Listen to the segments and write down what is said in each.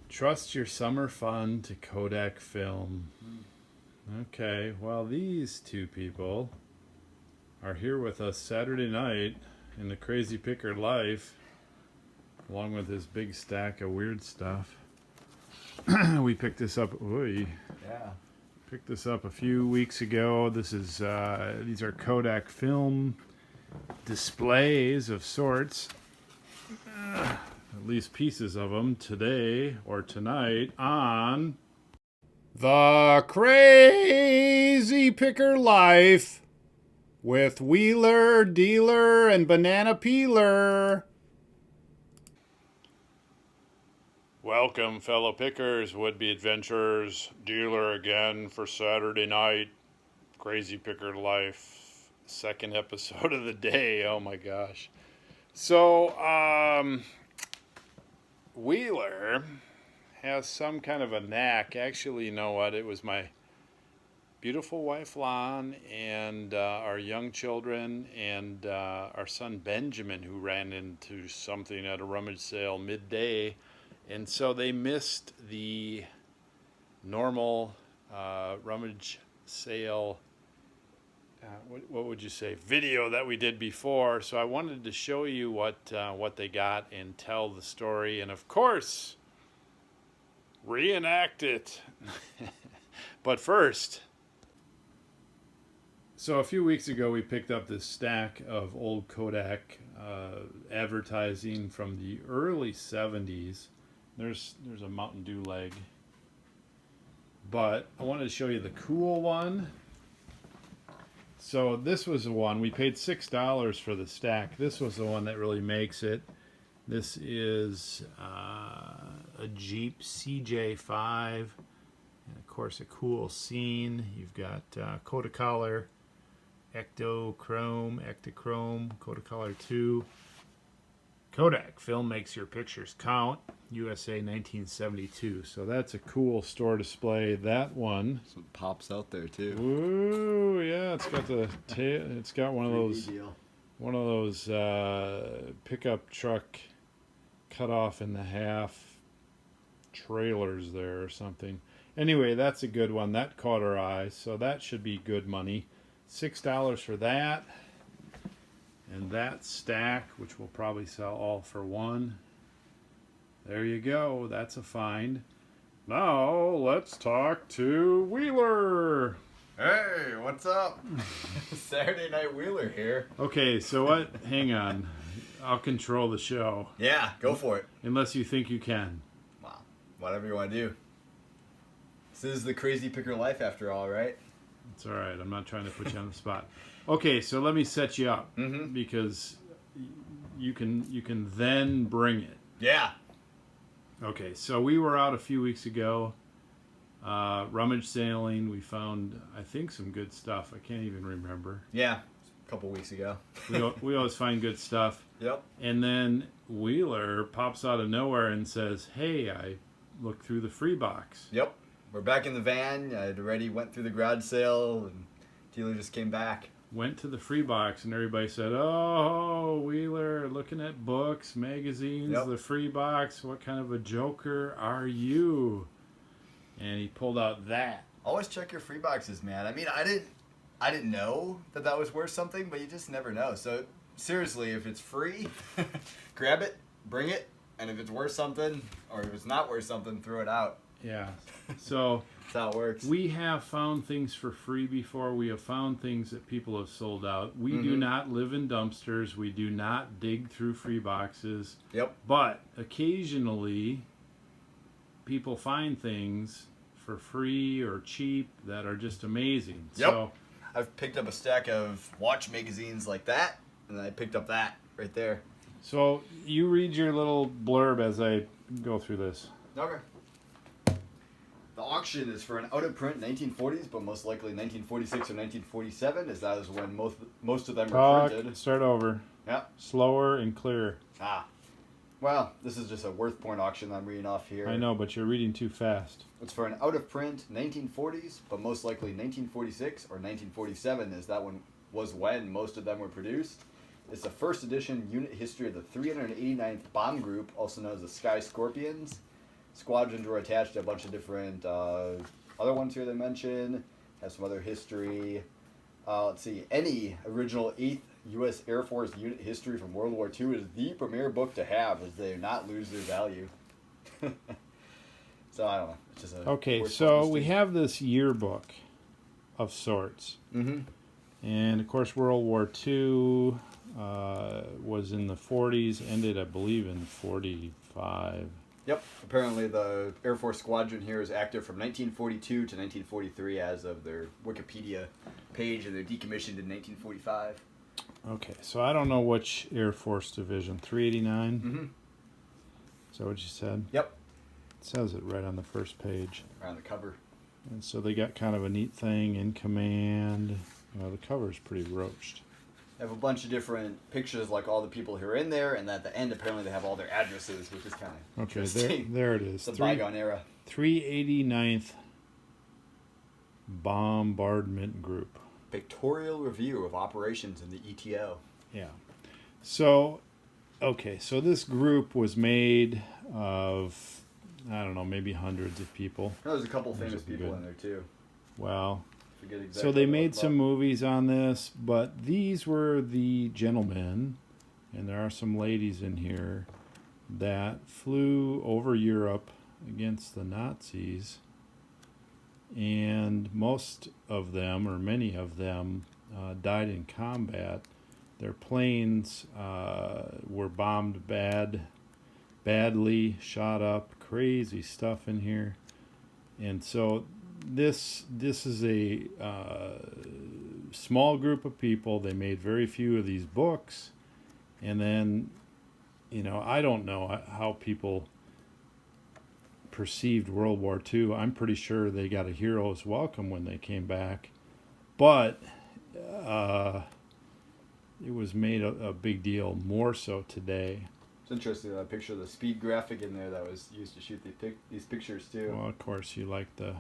Trust your summer fun to Kodak film. Okay, well, these two people are here with us Saturday night in the Crazy Picker Life, along with this big stack of weird stuff. We picked this up. Picked this up a few weeks ago. These are Kodak film displays of sorts. At least pieces of them today or tonight on the Crazy Picker Life with Wheeler, Dealer, and Banana Peeler. Welcome, fellow pickers, would-be adventurers. Dealer again for Saturday night. Crazy Picker Life, second episode of the day. Oh my gosh. So, Wheeler has some kind of a knack. Actually, you know what? It was my beautiful wife, Lon, and our young children, and our son, Benjamin, who ran into something at a rummage sale midday. And so they missed the normal rummage sale, what would you say, video that we did before. So I wanted to show you what they got and tell the story. And of course, reenact it. But first, so a few weeks ago we picked up this stack of old Kodak advertising from the early 70s. There's a Mountain Dew leg. But I wanted to show you the cool one. So this was the one. We paid $6 for the stack. This was the one that really makes it. This is a Jeep CJ5. And of course a cool scene. You've got Kodacolor, Ectochrome, Kodacolor 2. Kodak film makes your pictures count. USA 1972. So that's a cool store display. That one. So it pops out there too. Ooh, yeah, it's got the it's got one of those pickup truck cut off in the half trailers there or something. Anyway, that's a good one. That caught our eye, so that should be good money. $6 for that. And that stack, which we'll probably sell all for one. There you go. That's a find. Now, let's talk to Wheeler. Hey, what's up? Saturday Night Wheeler here. Okay, so what? Hang on. I'll control the show. Yeah, go for it. Unless you think you can. Wow, whatever you want to do. This is the Crazy Picker Life after all, right? It's all right. I'm not trying to put you on the spot. Okay, so let me set you up because you can then bring it. Yeah. Okay, so we were out a few weeks ago, rummage sailing. We found, I think, some good stuff. I can't even remember. Yeah, a couple weeks ago. we always find good stuff. Yep. And then Wheeler pops out of nowhere and says, "Hey, I looked through the free box." Yep. We're back in the van. I'd already went through the garage sale, and Dealer just came back. Went to the free box, and everybody said, "Oh, Wheeler, looking at books, magazines, Yep. the free box. What kind of a joker are you?" And he pulled out that. Always check your free boxes, man. I mean, I didn't know that was worth something, but you just never know. So seriously, if it's free, grab it, bring it, and if it's worth something, or if it's not worth something, throw it out. Yeah. So That's how it works. we have found things for free before. We have found things that people have sold out. We do not live in dumpsters. We do not dig through free boxes. Yep. But occasionally, people find things for free or cheap that are just amazing. Yep. So I've picked up a stack of watch magazines like that, and I picked up that right there. So you read your little blurb as I go through this. Okay. The auction is for an out-of-print 1940s, but most likely 1946 or 1947, as that is when most of them were printed. Start over. Yeah. Slower and clearer. Well, this is just a worth point auction I'm reading off here. I know, but you're reading too fast. It's for an out-of-print 1940s, but most likely 1946 or 1947, as that one was when most of them were produced. It's the first edition unit history of the 389th Bomb Group, also known as the Sky Scorpions. squadrons were attached to a bunch of different other ones here they mention. Has some other history. Let's see. Any original 8th U.S. Air Force unit history from World War II is the premier book to have, as they do not lose their value. So I don't know. It's just a Okay, worth so history. we have this yearbook of sorts. Mm-hmm. And of course, World War II was in the 40s, ended, I believe, in 45. Yep. Apparently, the Air Force Squadron here is active from 1942 to 1943 as of their Wikipedia page, and they're decommissioned in 1945. Okay, so I don't know which Air Force Division. 389? Mm-hmm. Is that what you said? Yep. It says it right on the first page. Right on the cover. And so they got kind of a neat thing in command. Well, the cover's pretty roached. They have a bunch of different pictures, like all the people who are in there, and at the end, apparently, they have all their addresses, which is kind of Okay, interesting. there it is. It's a bygone era. 389th Bombardment Group. Pictorial review of operations in the ETO. Yeah. So, okay, so this group was made of, I don't know, maybe hundreds of people. There's a couple Those famous are people good. in there, too. Well, Forget exactly so they what made it's some about. movies on this, but these were the gentlemen, and there are some ladies in here, that flew over Europe against the Nazis, and most of them, or many of them, died in combat. Their planes were bombed badly, shot up, crazy stuff in here. And so this is a small group of people. They made very few of these books, and then, you know, I don't know how people perceived World War II. I'm pretty sure they got a hero's welcome when they came back, but it was made a big deal, more so today. It's interesting, that picture of the speed graphic in there that was used to shoot these pictures, too. Well, of course, you like the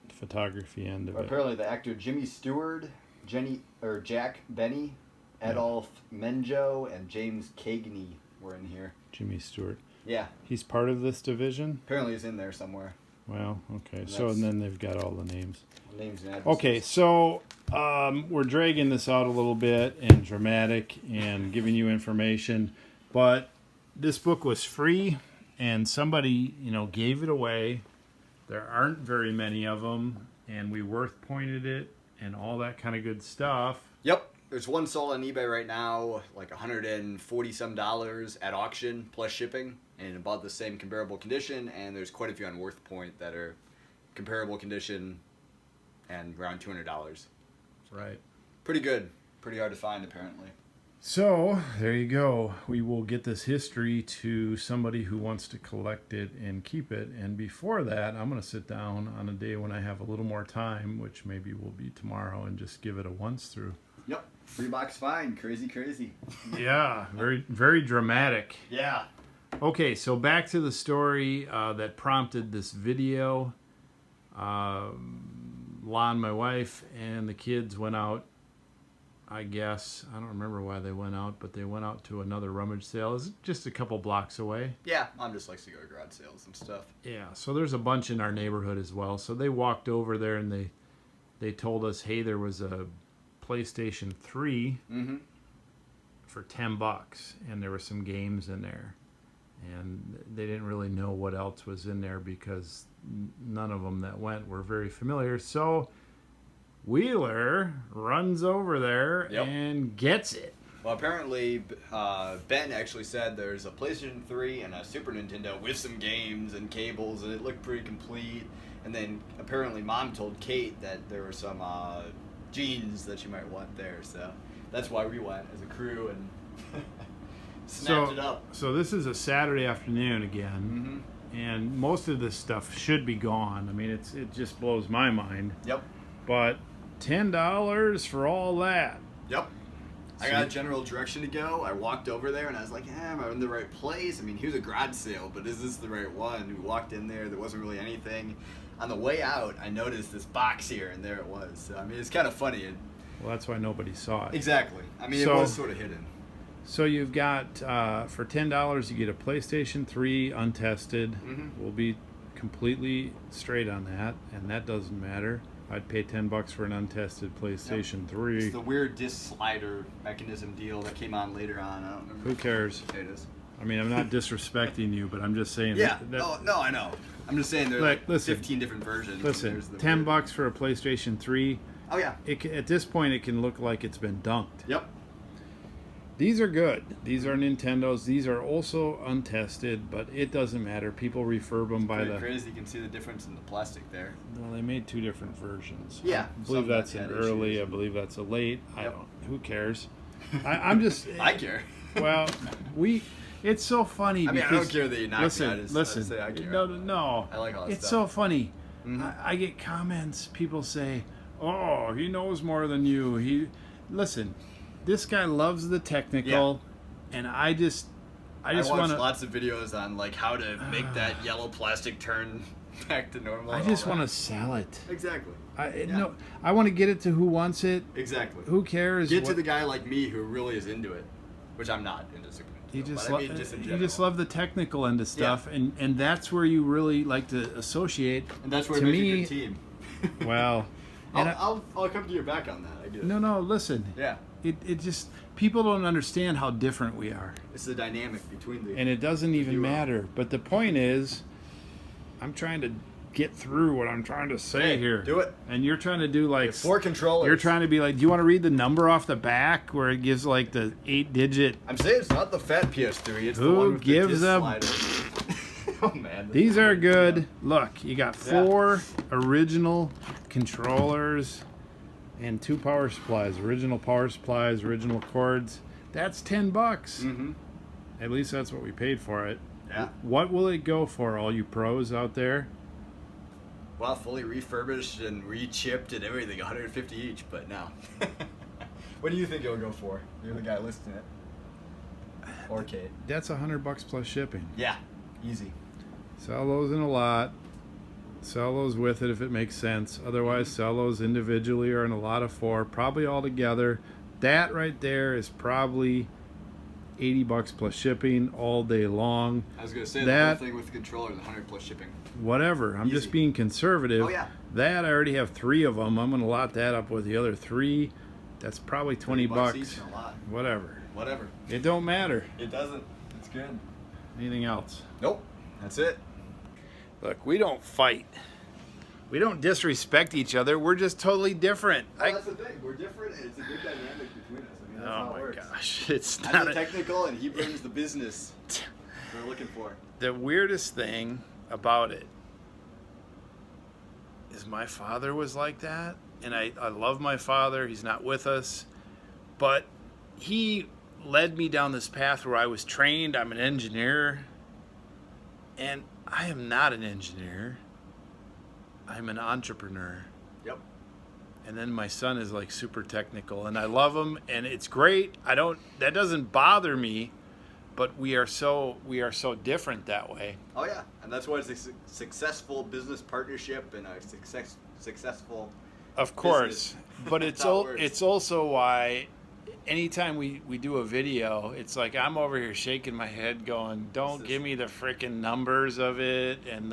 photography end of But it. apparently, the actor Jimmy Stewart, Jack Benny, Adolf Menjo, and James Cagney were in here. Jimmy Stewart. Yeah, He's part of this division? apparently he's in there somewhere. Well, okay. And So, that's- and then they've got all the names. Names and addresses. Okay, so we're dragging this out a little bit and dramatic and giving you information, but this book was free and somebody, you know, gave it away. There aren't very many of them, and we worth pointed it and all that kind of good stuff. Yep. There's one sold on eBay right now, like $140 at auction plus shipping, and about the same comparable condition. And there's quite a few on Worth Point that are comparable condition and around $200. Right. Pretty good. Pretty hard to find, apparently. So, there you go. We will get this history to somebody who wants to collect it and keep it. And before that, I'm going to sit down on a day when I have a little more time, which maybe will be tomorrow, and just give it a once through. Yep. Free box find. Crazy, crazy. Yeah, very, very dramatic. Yeah. Okay, so back to the story that prompted this video. Lon, my wife, and the kids went out, I guess. I don't remember why they went out, but they went out to another rummage sale. It's just a couple blocks away. Yeah. Mom just likes to go to garage sales and stuff. Yeah, so there's a bunch in our neighborhood as well. So they walked over there and they told us, hey, there was a PlayStation 3 Mm-hmm. for $10, and there were some games in there. And they didn't really know what else was in there because none of them that went were very familiar. So Wheeler runs over there Yep. and gets it. Well, apparently, Ben actually said there's a PlayStation 3 and a Super Nintendo with some games and cables, and it looked pretty complete. And then apparently Mom told Kate that there were some jeans that she might want there, so that's why we went as a crew and snapped it up. So this is a Saturday afternoon again, and most of this stuff should be gone. I mean, it just blows my mind. Yep. But $10 for all that. Yep. I got a general direction to go. I walked over there and I was like, am I in the right place? I mean, here's a garage sale, but is this the right one? We walked in there wasn't really anything. On the way out, I noticed this box here, and there it was. So, I mean, it's kind of funny. Well, that's why nobody saw it. Exactly. I mean, So- it was sort of hidden. So you've got for $10 you get a PlayStation 3 untested. Mhm. We'll be completely straight on that, and that doesn't matter. I'd pay $10 for an untested PlayStation 3. It's the weird disc slider mechanism deal that came on later on. I don't remember. Who cares? It is. I mean, I'm not disrespecting you, but I'm just saying. Yeah. that- No, I know. I'm just saying there's like listen, 15 different versions. Listen, There's the $10 for a PlayStation 3. Oh yeah. At this point, it can look like it's been dunked. Yep. These are good. These are Nintendos. These are also untested, but it doesn't matter. People refurb them by Pretty the. crazy. You can see the difference in the plastic there. Well, they made 2 different versions. Yeah, I believe some that's that an had early. issues. I believe that's a late. I Yep. don't. Who cares? I'm just. I care. Well, It's so funny. I mean, because, I don't care that you knocked listen, me. I just listen. say I care. No. I like all that It's stuff. so funny. Mhm. I get comments. People say, "Oh, he knows more than you." Listen. This guy loves the technical, and I just I want watched to. lots of videos on like how to make that yellow plastic turn back to normal. I and just all want to that. sell it. Exactly. No, I want to get it to who wants it. Exactly. Who cares? Get to the guy like me who really is into it, which I'm not into Super Nintendo. You just, but I mean, just in you general. just love the technical end of stuff, and that's where you really like to associate. And that's where it to makes me, a good team. Well, and I'll come to your back on that. I get it. no, listen. Yeah. It just people don't understand how different we are, It's the dynamic between the. and it doesn't even duo. matter. But the point is, I'm trying to get through what I'm trying to say Hey, here. do it. And you're trying to do like 4 controllers. You're trying to be like, do you want to read the number off the back where it gives like the 8-digit? I'm saying it's not the fat PS3. It's the Who one with gives the a- disc slider. Oh man. this These is are pretty good. Look, you got 4 original controllers and 2 power supplies. Original power supplies, original cords. That's $10. Mm-hmm. At least that's what we paid for it. Yeah. What will it go for, all you pros out there? Well, fully refurbished and re-chipped and everything, 150 each. But no. What do you think it'll go for? You're the guy listing it. Or Kate. That's $100 plus shipping. Yeah. Easy. Sell those in a lot. Sell those with it if it makes sense. Otherwise, sell those individually or in a lot of 4. Probably all together. That right there is probably $80 plus shipping all day long. I was gonna say the That- whole thing with the controller is 100 plus shipping. Whatever. I'm just Easy. being conservative. Oh, yeah. That I already have 3 of them. I'm going to lot that up with the other 3. That's probably $20 $20 each and a lot. Whatever. Whatever. It don't matter. It doesn't. It's good. Anything else? Nope. That's it. Look, we don't fight. We don't disrespect each other. We're just totally different. That's the thing. We're different, and it's a good dynamic between us. I mean, that's Oh how it my works. gosh, it's I'm not the technical, and he brings the business we're looking for. the weirdest thing about it is my father was like that, and I love my father. He's not with us, but he led me down this path where I was trained. I'm an engineer, and I am not an engineer. I'm an entrepreneur. Yep. And then my son is like super technical, and I love him, and it's great. That doesn't bother me, but we are so different that way. Oh yeah, and that's why it's a successful business partnership and a successful. Of course, business. but That's how it works. it's also why anytime we do a video, it's like I'm over here shaking my head going, don't give me the frickin' numbers of it and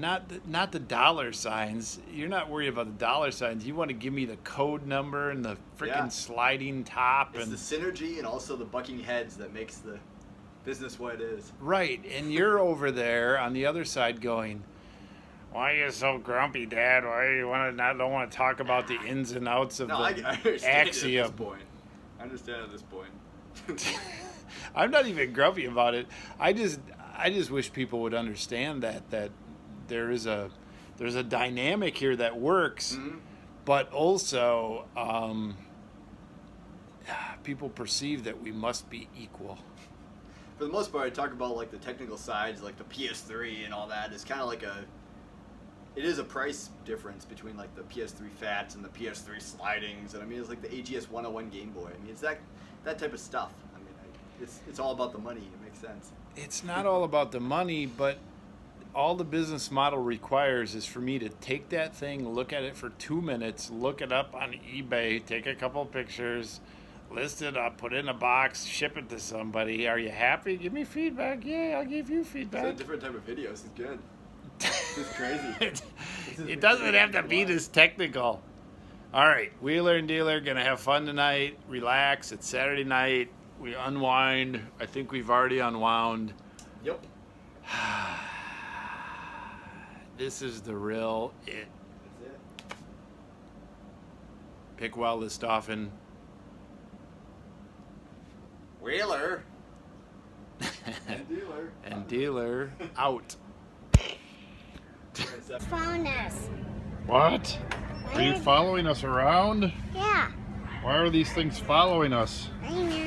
not the dollar signs. You're not worried about the dollar signs. You want to give me the code number and the frickin' Yeah. sliding top It's and the synergy and also the bucking heads that makes the business what it is. right. And you're over there on the other side going, why are you so grumpy, Dad? Why do you don't want to talk about the ins and outs of No, the I understand at axiom? this point. I understand at this point. I'm not even grumpy about it. I just wish people would understand that there's a dynamic here that works, Mhm. but also people perceive that we must be equal. For the most part, I talk about like the technical sides, like the PS3 and all that. It's kind of like it is a price difference between like the PS3 Fats and the PS3 Slidings, and I mean it's like the AGS 101 Game Boy. I mean it's that type of stuff. I mean it's all about the money. It makes sense. It's not all about the money, but all the business model requires is for me to take that thing, look at it for 2 minutes, look it up on eBay, take a couple pictures, list it up, put it in a box, ship it to somebody. Are you happy? Give me feedback. Yeah, I'll give you It's a feedback. different type of video. This is good. This is crazy. It doesn't have to be this technical. All right, Wheeler and Dealer gonna have fun tonight. Relax. It's Saturday night. We unwind. I think we've already unwound. Yep. This is the real it. That's it. Pick well list often. Wheeler. And Dealer. And Dealer out. Found us. What? Are you following us around? Yeah. Why are these things following us? I know.